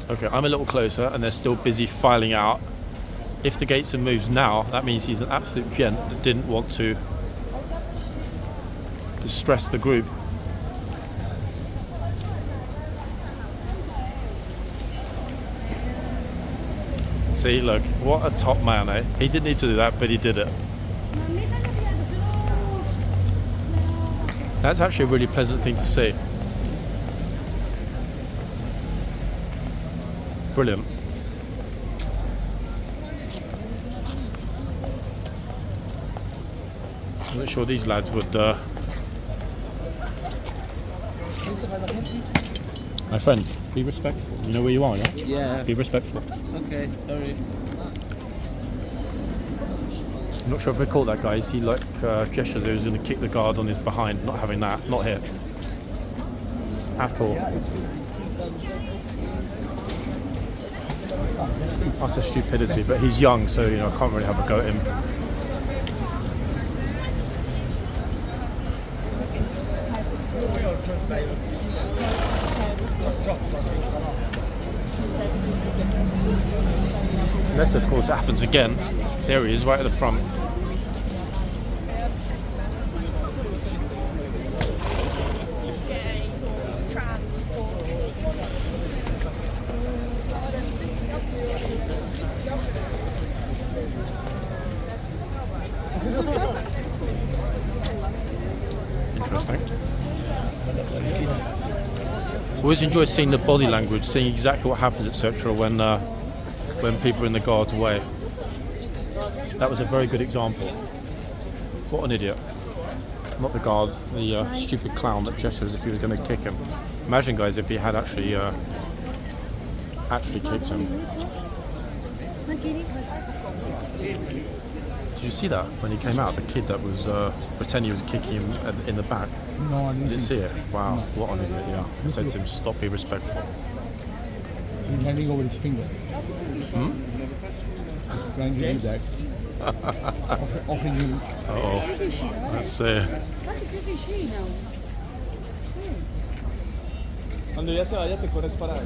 Okay, I'm a little closer and they're still busy filing out. If the Gateson moves now, that means he's an absolute gent that didn't want to distress the group. See, look, what a top man, eh? He didn't need to do that, but he did it. That's actually a really pleasant thing to see. Brilliant. I'm not sure these lads would... My friend, be respectful. You know where you are, yeah? Yeah. Be respectful. Okay, sorry. I'm not sure if we caught that, guys. He gestured that he was going to kick the guard on his behind. Not having that. Not here. At all. Utter stupidity, but he's young, so you know I can't really have a go at him. Unless, of course, it happens again. There he is, right at the front. Interesting. Always enjoy seeing the body language, seeing exactly what happens, etc. when people are in the guard's way. That was a very good example. What an idiot. Not the guard, the stupid clown that gestured as if he was going to kick him. Imagine, guys, if he had actually kicked him. Did you see that when he came out? The kid that was pretending he was kicking him in the back. No, I didn't See it? Wow, what an idiot, yeah. I said to him, stop, be respectful. He's handing over his finger. Trying to do that. Offering you. Uh-oh. Let's see. Cuando ya se vaya te corres para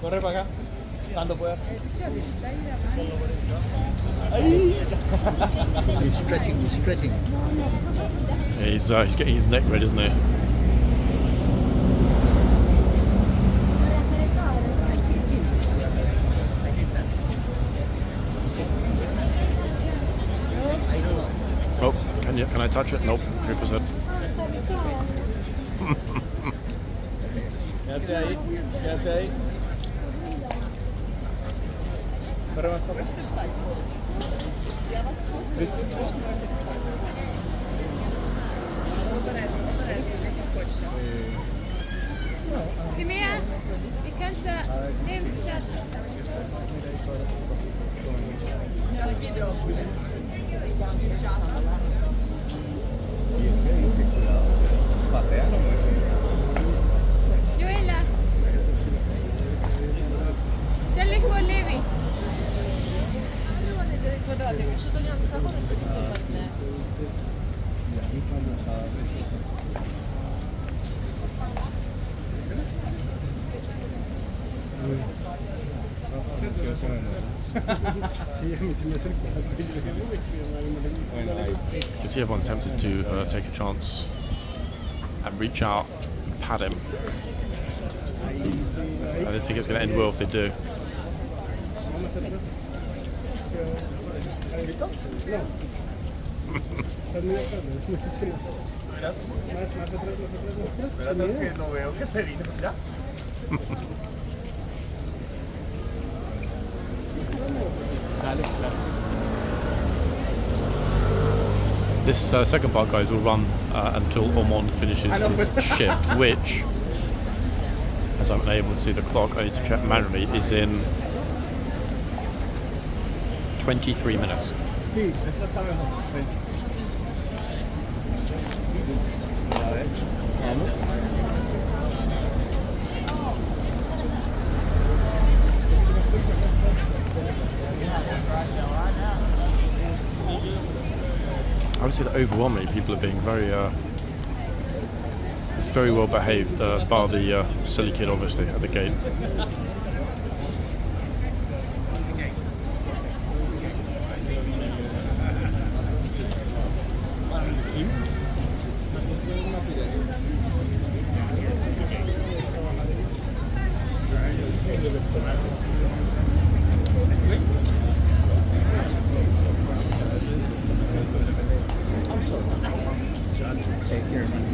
corre para acá cuando puedas. He's stretching. Yeah, he's getting his neck red, isn't he? Oh, can I touch it? Nope, 3%. Quédate ahí. Corre más para acá. Timea, je kunt neem spel. Joella, stel je voor Levi. You see everyone's tempted to take a chance and reach out and pat him. I don't think it's going to end well if they do. This second part, guys, will run until Ormonde finishes his shift, which, as I'm unable to see the clock, I need to check manually, is in 23 minutes. Sí, esta está mejor. Vamos. I would say that overwhelmingly people are being very well behaved, bar the silly kid obviously at the gate.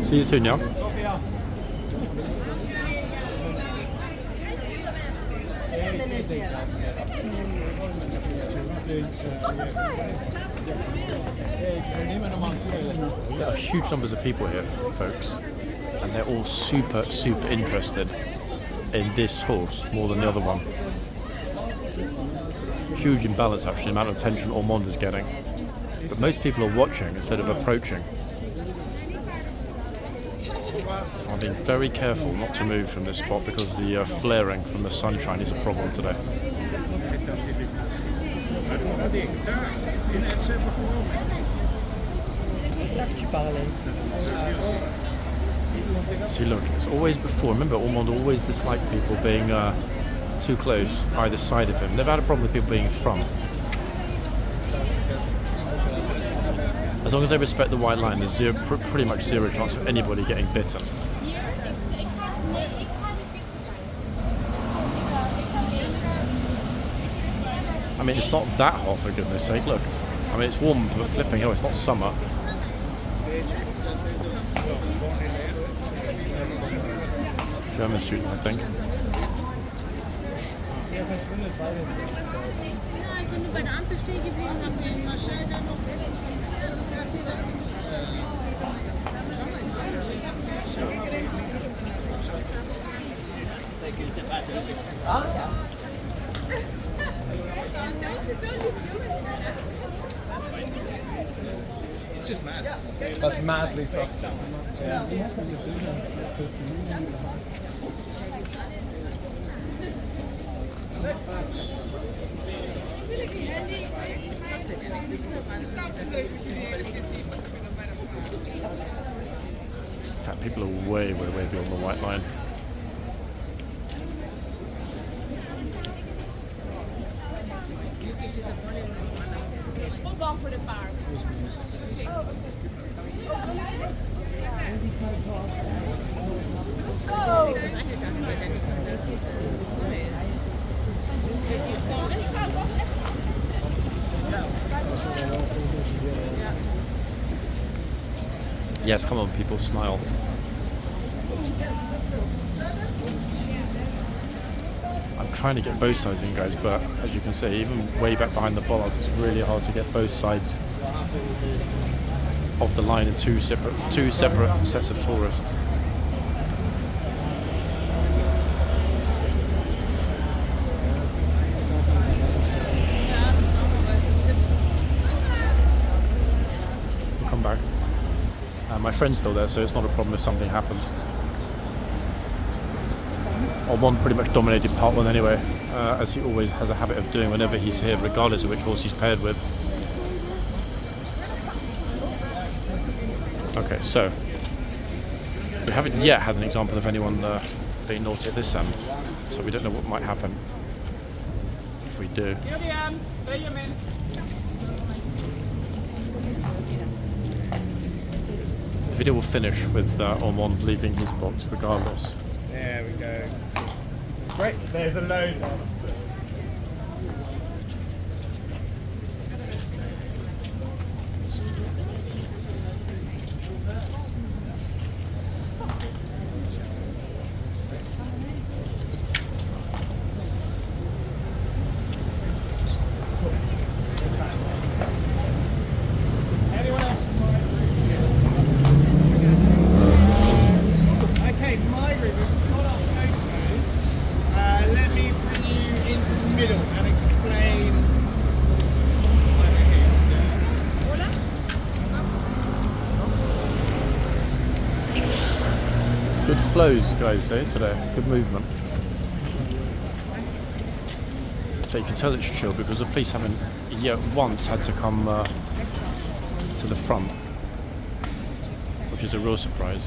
See you soon, yeah? There are huge numbers of people here, folks, and they're all super interested in this horse more than the other one. Huge imbalance actually, the amount of attention Ormonde is getting. But most people are watching instead of approaching. I'm being very careful not to move from this spot because the flaring from the sunshine is a problem today. See, look, it's always before. Remember, Ormonde always disliked people being too close either side of him. Never had a problem with people being in front. As long as they respect the white line, there's pretty much zero chance of anybody getting bitten. I mean, it's not that hot, for goodness sake. Look, I mean, it's warm, but flipping hell, it's not summer. German student, I think. It's just mad. That's madly fast. Yeah. In fact, people are way beyond the white line. Yes, come on, people, smile. I'm trying to get both sides in, guys, but as you can see, even way back behind the bollards, it's really hard to get both sides of the line in two separate sets of tourists. We'll come back. My friend's still there, so it's not a problem if something happens. Ormonde pretty much dominated part one anyway, as he always has a habit of doing whenever he's here, regardless of which horse he's paired with. Okay, so we haven't yet had an example of anyone being naughty at this end, so we don't know what might happen if we do. The video will finish with Ormonde leaving his box regardless. There we go. Great, there's a load. Good flows, guys, today. Good movement. So you can tell it's chill because the police haven't yet once had to come to the front, which is a real surprise.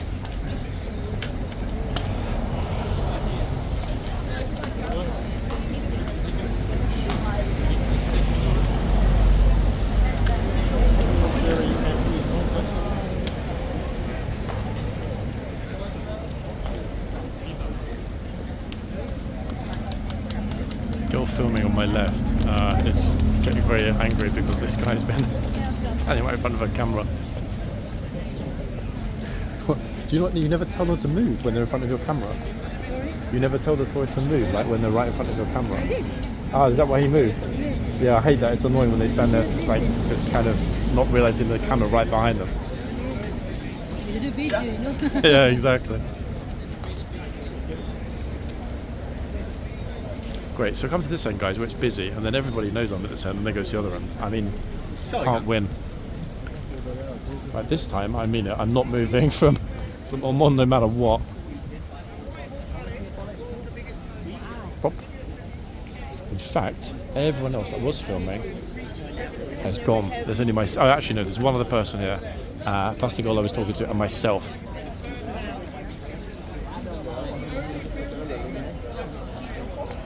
Girl filming on my left is getting very angry because this guy's been standing right in front of a camera. What? Do you not? You never tell them to move when they're in front of your camera. Sorry? You never tell the tourists to move, like when they're right in front of your camera. I did. Ah, is that why he moved? Yeah. Yeah, I hate that. It's annoying when they stand there, like just kind of not realizing the camera right behind them. You do video, you know? Yeah, exactly. Great, so it comes to this end, guys, where it's busy, and then everybody knows I'm at this end, and they go to the other end. I mean, can't win. Right, this time, I mean it. I'm not moving from Ormonde no matter what. Pop. In fact, everyone else that was filming has gone. There's only my... Oh, actually, no, there's one other person here. Pastigol I was talking to, and myself.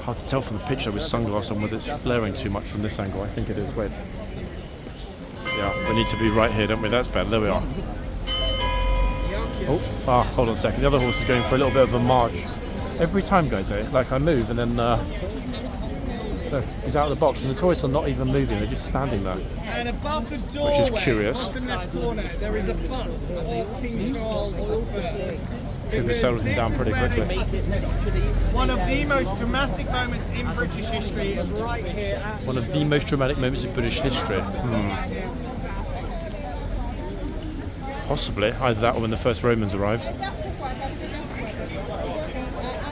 Hard to tell from the picture with sunglasses on whether it's flaring too much from this angle. I think it is. Wait. Yeah, we need to be right here, don't we? That's better. There we are. Oh, hold on a second. The other horse is going for a little bit of a march. Every time, guys, like I move and then look, he's out of the box and the tourists are not even moving. They're just standing there. And above the doorway, Which is curious. bottom left corner, there is a bust of King Charles III. Should be settled him down pretty quickly. One of the most dramatic moments in British history is right here at... One of the most dramatic moments in British history. Possibly. Either that or when the first Romans arrived.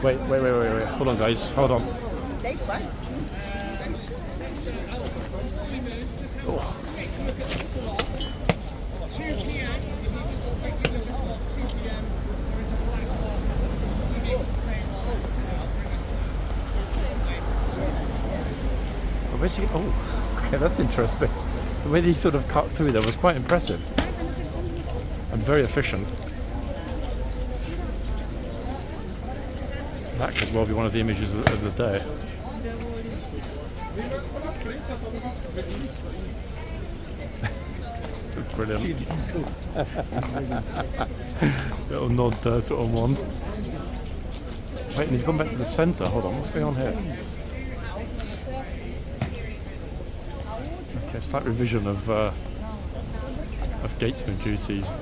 Wait. Hold on, guys. Hold on. Oh. Oh, okay, that's interesting. The way they sort of cut through there was quite impressive and very efficient. That could well be one of the images of the day. Brilliant. Little nod to Ormonde. Wait, and he's gone back to the centre. Hold on, what's going on here? Okay, slight revision of gatesman duties.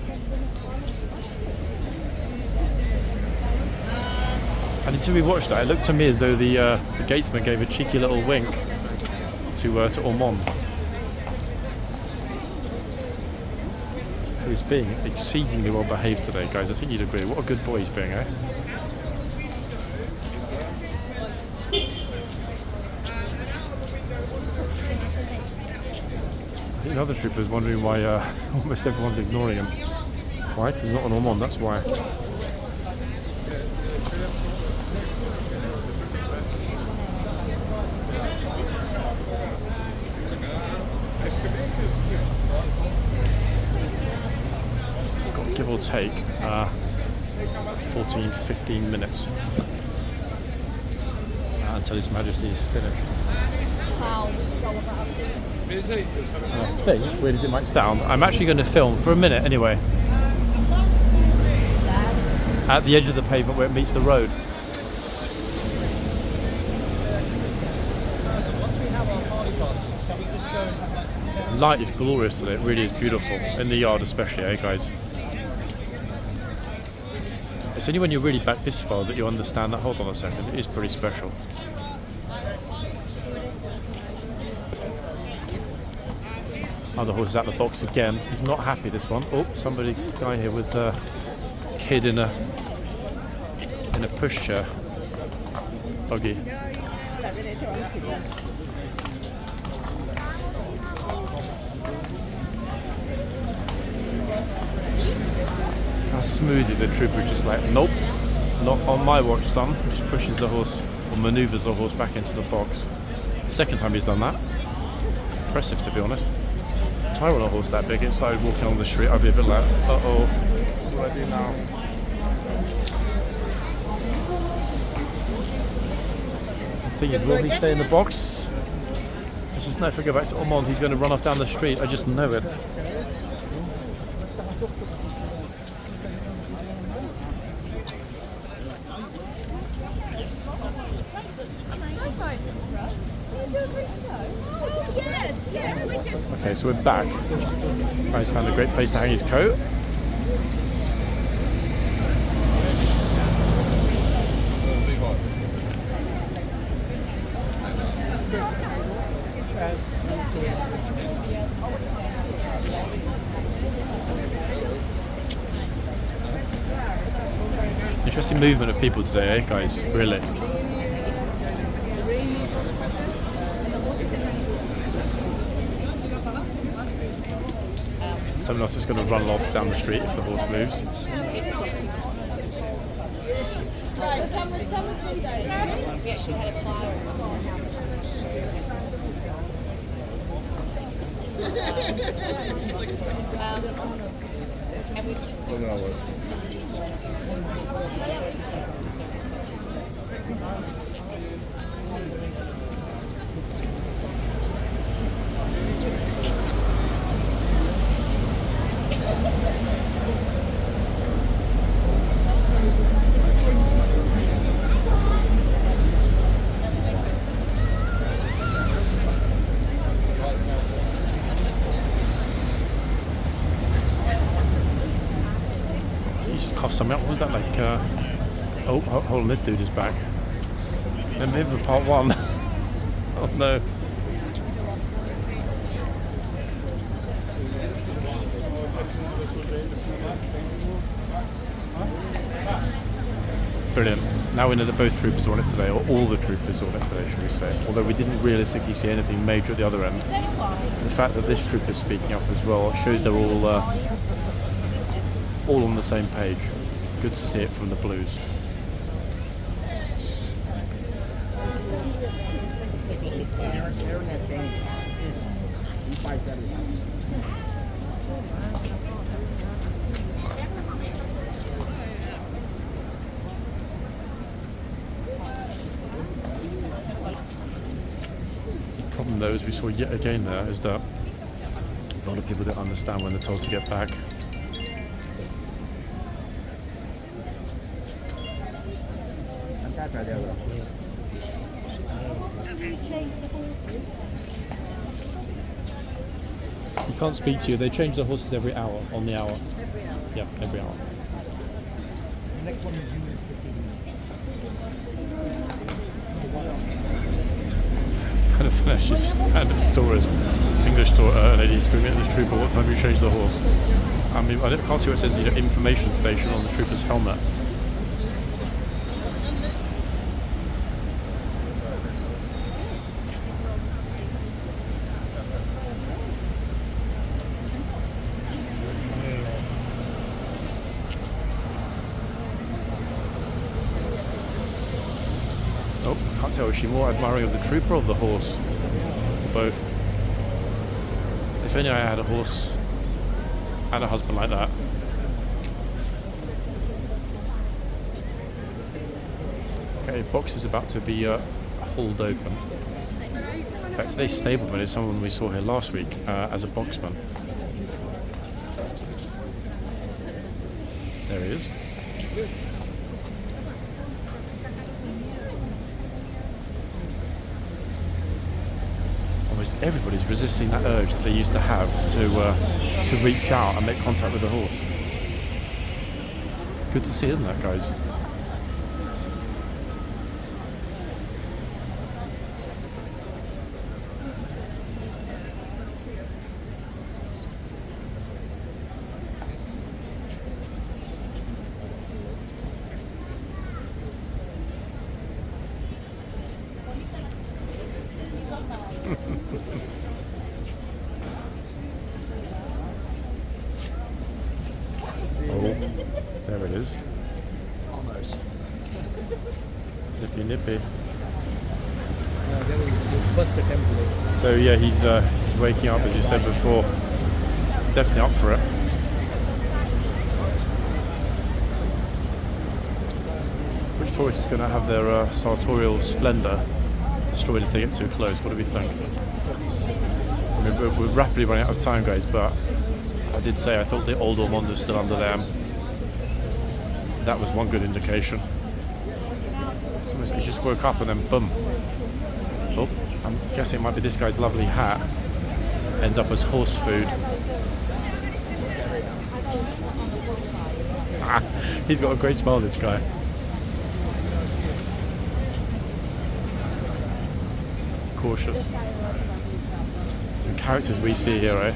And until we watched that, it looked to me as though the gatesman gave a cheeky little wink to Ormonde, who's being exceedingly well behaved today, guys. I think you'd agree. What a good boy he's being, eh? I think the other trooper's wondering why almost everyone's ignoring him. Why? Because he's not an Ormonde, that's why. Got, give or take, 14, 15 minutes until His Majesty is finished. I think, weird as it might sound, I'm actually going to film for a minute anyway at the edge of the pavement where it meets the road. Light is glorious today, it really is beautiful, in the yard especially, eh guys? It's only when you're really back this far that you understand that. Hold on a second, it is pretty special. Other horse is out the box again. He's not happy, this one. Oh, guy here with a kid in a pushchair buggy. How smoothly the trooper just like, nope, not on my watch, son. Just pushes the horse or manoeuvres the horse back into the box. Second time he's done that. Impressive, to be honest. If I were on a horse that big and started walking on the street, I'd be a bit like, uh-oh, what do I do now? The thing is, will he stay in the box? I just know if I go back to Ormonde, he's going to run off down the street. I just know it. Okay, so we're back. Guy's found a great place to hang his coat. Interesting movement of people today, eh, guys? Really. Someone else is going to run off down the street if the horse moves. We actually had a fire. And we've just something up. What was that like? Oh, hold on, this dude is back. Then maybe for part one. Oh no. Brilliant. Now we know that both troopers are on it today, or all the troopers are on it today, should we say. Although we didn't realistically see anything major at the other end. The fact that this trooper is speaking up as well shows they're all on the same page. Good to see it from the Blues. The problem though, as we saw yet again there, is that a lot of people don't understand when they're told to get back. He can't speak to you. They change the horses every hour, on the hour. Yeah, every hour. Next one is Kind of funny, actually, random tourist, English lady screaming at the trooper, what time you change the horse? I mean, I can't see what it says, information station on the trooper's helmet. Oh, can't tell, is she more admiring of the trooper or the horse? Or both. If only I had a horse and a husband like that. Okay, box is about to be hauled open. In fact, today's stableman is someone we saw here last week as a boxman. There he is. Almost everybody's resisting that urge that they used to have to reach out and make contact with the horse. Good to see, isn't that, guys? Oh, there it is. almost. Nippy nippy. That was the first attempt today. So yeah, he's waking up, as you said before. definitely up for it. Which tourist is going to have their sartorial splendour destroyed if they get too close? What do we think? I mean, we're rapidly running out of time, guys, but I did say I thought the old Ormonde is still under them. That was one good indication. He just woke up and then boom. Oh, I'm guessing it might be this guy's lovely hat. Ends up as horse food. He's got a great smile, this guy. Cautious. Some characters we see here, eh?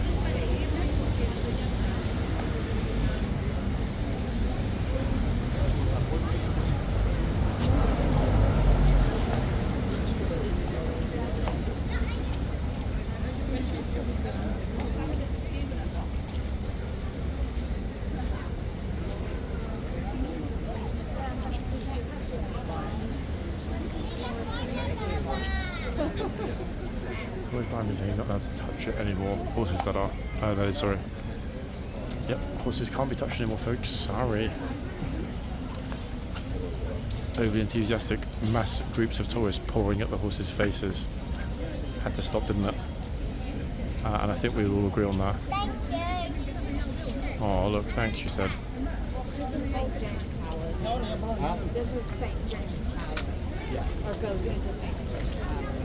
You're not allowed to touch it anymore. Horses that are. That is, sorry. Yep, horses can't be touched anymore, folks. Sorry. Overly enthusiastic mass groups of tourists pouring at the horses' faces. Had to stop, didn't it? And I think we will all agree on that. Oh, look, thanks, she said. This is St. James Palace. Or goes into St. James Palace.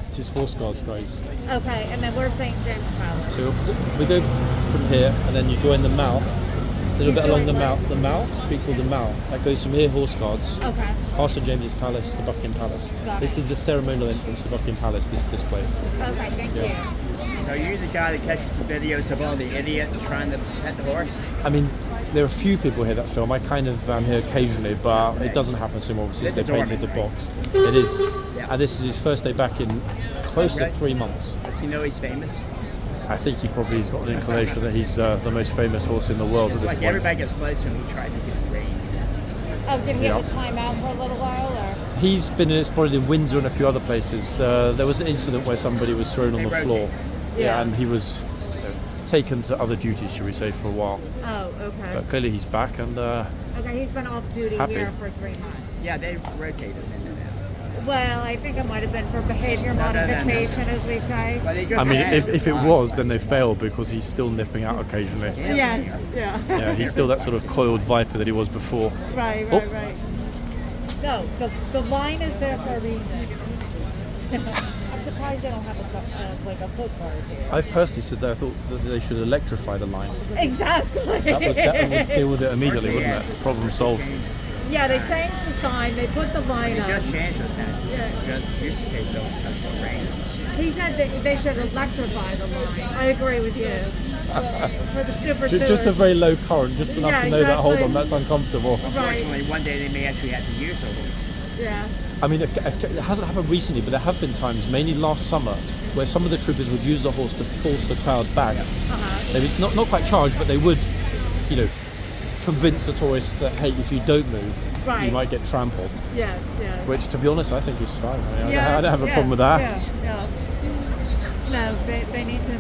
This is horse guards, guys. Okay, and then where's St. James Palace? So we go from here, and then you join the mall. A little bit along the mall. The mall, street called the Mall. That goes from here, horse guards. Okay. Past St James's Palace to Buckingham Palace. This it. is the ceremonial entrance to Buckingham Palace. This place. Okay, thank you. Are you the guy that catches the videos of all the idiots trying to pet the horse? I mean, there are a few people here that film. I kind of am here occasionally, but it doesn't happen so obviously since they painted the box. It is, and this is his first day back in close to 3 months. Does he know he's famous? I think he probably has got an inclination that he's the most famous horse in the world at It's this like point. everybody gets close when he tries to get range. Oh, did he have Yeah. to time out for a little while, or? He's been spotted in Windsor and a few other places. There was an incident where somebody was thrown on the floor. Yeah, and he was taken to other duties, should we say, for a while. Oh, okay. But clearly he's back and Okay, he's been off duty happy. here for 3 months. Yeah, they rotate him in and out. Well, I think it might have been for behavior modification, as we say. But he goes I mean, ahead if it with was, then they failed because he's still nipping out occasionally. Yes, yeah. Yeah, he's still that sort of coiled viper that he was before. Right. No, the line is there for a reason. I'm surprised they don't have a foot guard here. I've personally said that I thought that they should electrify the line. Exactly. That would deal with it immediately, wouldn't it? Problem solved. Yeah, they changed the sign. They put the line He up. just changed the sign. Just used to say don't touch the range. He said that they should electrify the line. I agree with you. For the stupid Just a very low current, just enough Yeah, to know that, hold exactly. on, that's uncomfortable. Right. Unfortunately, one day they may actually have to use the horse. Yeah. I mean, it hasn't happened recently, but there have been times, mainly last summer, where some of the troopers would use the horse to force the crowd back. They would not quite charge, but they would, convince the tourists that, hey, if you don't move, you might get trampled. Yes. Which, to be honest, I think is fine. I mean, Yeah, I don't have a problem with that. Yeah. No, they need to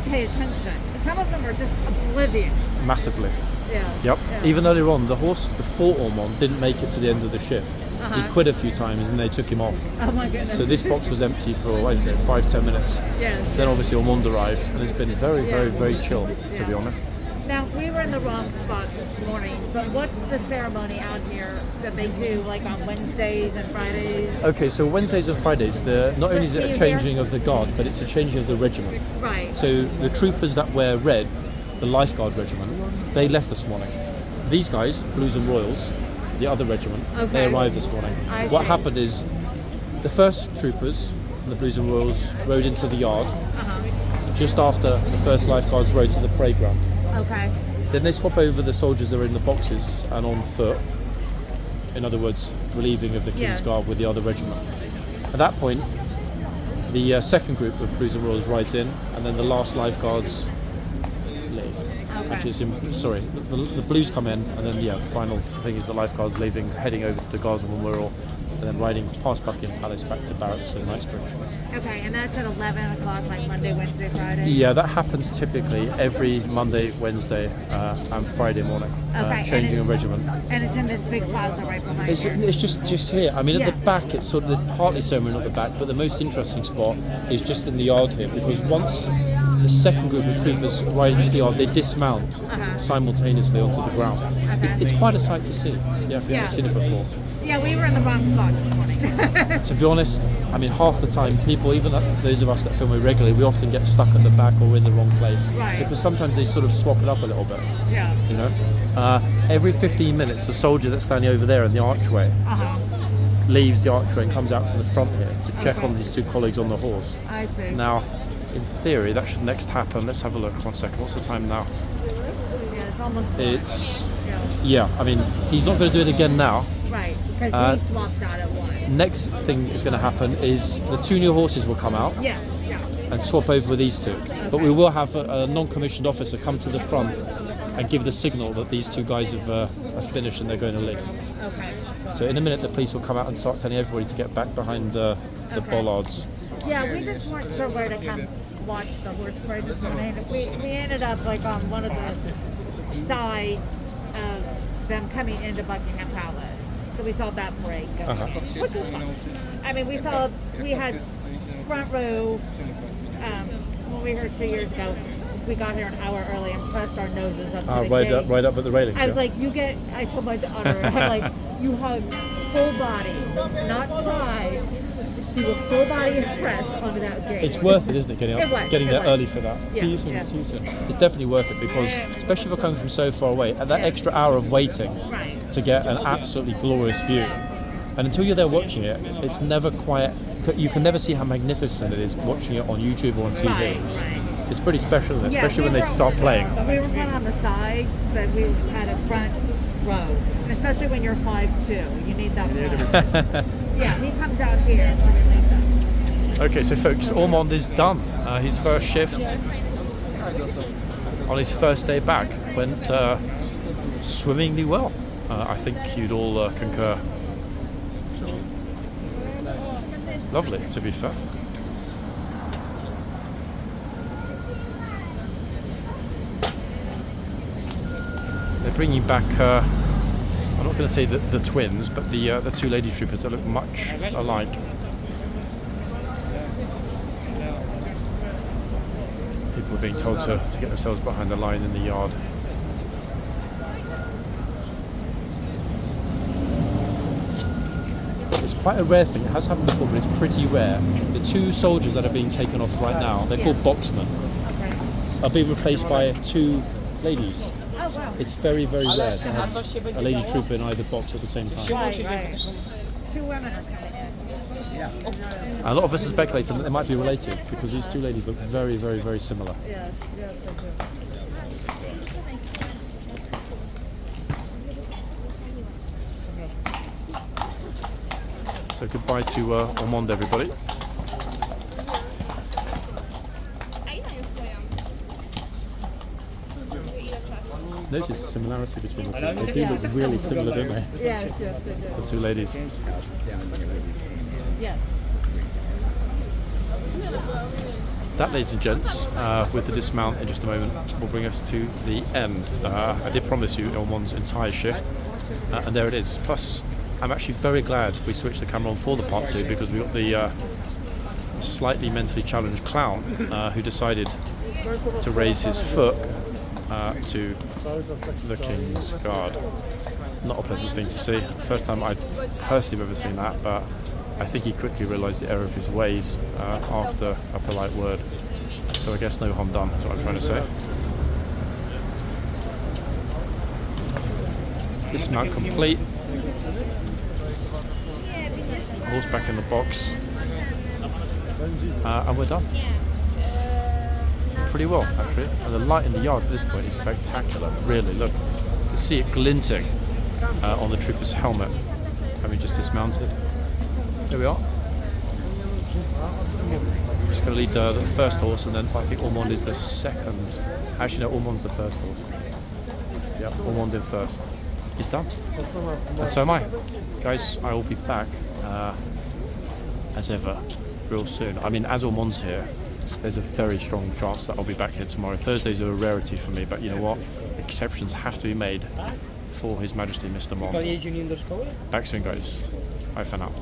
pay attention. Some of them are just oblivious. Massively. Yeah. Yep. Yeah. Even earlier on, the horse before Ormonde didn't make it to the end of the shift. He quit a few times and they took him off. Oh my goodness. So this box was empty for, 5-10 minutes. Yes. Then obviously Ormonde arrived and it's been very, very, very chill, to be honest. Now, we were in the wrong spot this morning, but what's the ceremony out here that they do, like on Wednesdays and Fridays? Okay, so Wednesdays and Fridays, not only is it a changing of the guard, but it's a changing of the regiment. Right. So the troopers that wear red, the lifeguard regiment, they left this morning. These guys, Blues and Royals, the other regiment, they arrived this morning. What happened is the first troopers from the Blues and Royals rode into the yard just after the first lifeguards rode to the parade ground. Okay. Then they swap over the soldiers that are in the boxes and on foot. In other words, relieving of the kingsguard with the other regiment. At that point, the second group of Blues and Royals rides in, and then the last lifeguards leave. Okay. Which is, the Blues come in, and then the final thing is the lifeguards leaving, heading over to the guardsmen when we're all and then riding past Buckingham Palace back to barracks in Knightsbridge. Okay, and that's at 11 o'clock, like Monday, Wednesday, Friday? Yeah, that happens typically every Monday, Wednesday, and Friday morning. Okay, Changing a regiment. And it's in this big plaza right behind It's here. just here. I mean, at the back, it's sort of the partly ceremony, not the back, but the most interesting spot is just in the yard here, because once the second group of troopers ride into the yard, they dismount simultaneously onto the ground. It's quite a sight to see. Yeah, if you haven't seen it before. Yeah, we were in the wrong spot this morning. To be honest, I mean, half the time, people, even those of us that film it regularly, we often get stuck at the back or in the wrong place. Right. Because sometimes they sort of swap it up a little bit. Yeah. You know? Every 15 minutes, the soldier that's standing over there in the archway leaves the archway and comes out to the front here to check on these two colleagues on the horse. I see. Now, in theory, that should next happen. Let's have a look. 1 second. What's the time now? Yeah, it's almost. Yeah. I mean, he's not going to do it again now. Right, because he swapped out at 1. Next thing that's going to happen is the two new horses will come out. Yeah. And swap over with these two. But we will have a non-commissioned officer come to the front and give the signal that these two guys have finished and they're going to leave. Okay. So in a minute, the police will come out and start telling everybody to get back behind the bollards. Yeah, we just weren't sure where to come watch the horse parade this morning. We ended up like on one of the sides of them coming into Buckingham Palace. So we saw that parade going in, which was fun. I mean, we had front row. When we were 2 years ago, we got here an hour early and pressed our noses up to the gates. Right up at the railing. I was like, I told my daughter, I'm like, you hug full body, not side. Do a full body press onto that gate. It's worth it, isn't it? Getting there early for that. Yeah, See you soon. It's definitely worth it because, especially if you're coming from so far away, at that extra hour of waiting to get an absolutely glorious view. And until you're there watching it, it's never quite. You can never see how magnificent it is watching it on YouTube or on TV. Right. It's pretty special, isn't it? Especially when they start playing. We were kind of on the sides, but we had a front row. And especially when you're 5'2", you need that front. Yeah, he comes out here, so we need that. Okay, so folks, Ormonde is done. His first shift on his first day back went swimmingly well. I think you'd all concur. Lovely, to be fair. They're bringing back, I'm not going to say the twins, but the two lady troopers that look much alike. People are being told to get themselves behind the line in the yard. It's quite a rare thing. It has happened before, but it's pretty rare. The two soldiers that are being taken off right now, they're called boxmen, are being replaced by two ladies. Oh, wow. It's very, very rare to have a lady trooper in either box at the same time. Right. 2 women are coming in. Yeah. A lot of us are speculating that they might be related because these two ladies look very, very, very similar. Yes, they do. So goodbye to Ormonde, everybody. Notice the similarity between the two. They do look really similar, don't they? Yes, they do. The two ladies. Yes. That, ladies and gents, with the dismount in just a moment, will bring us to the end. I did promise you Ormonde's entire shift, and there it is. Plus, I'm actually very glad we switched the camera on for the part 2 because we got the slightly mentally challenged clown who decided to raise his foot to the King's Guard. Not a pleasant thing to see. First time I've personally ever seen that, but I think he quickly realised the error of his ways after a polite word. So I guess no harm done is what I'm trying to say. Dismount complete. Horse back in the box. And we're done. Pretty well, actually. And the light in the yard at this point is spectacular. Really, look. You can see it glinting on the trooper's helmet, having just dismounted. Here we are. I'm just going to lead the first horse, and then I think Ormonde is the second. Actually, no, Ormonde's the first horse. Yeah, Ormonde in first. He's done. And so am I. Guys, I will be back as ever, real soon. I mean, as ORMONDE's here, there's a very strong chance that I'll be back here tomorrow. Thursdays are a rarity for me, but you know what? Exceptions have to be made for His Majesty Mr. Mon. Back soon, guys. Bye for now.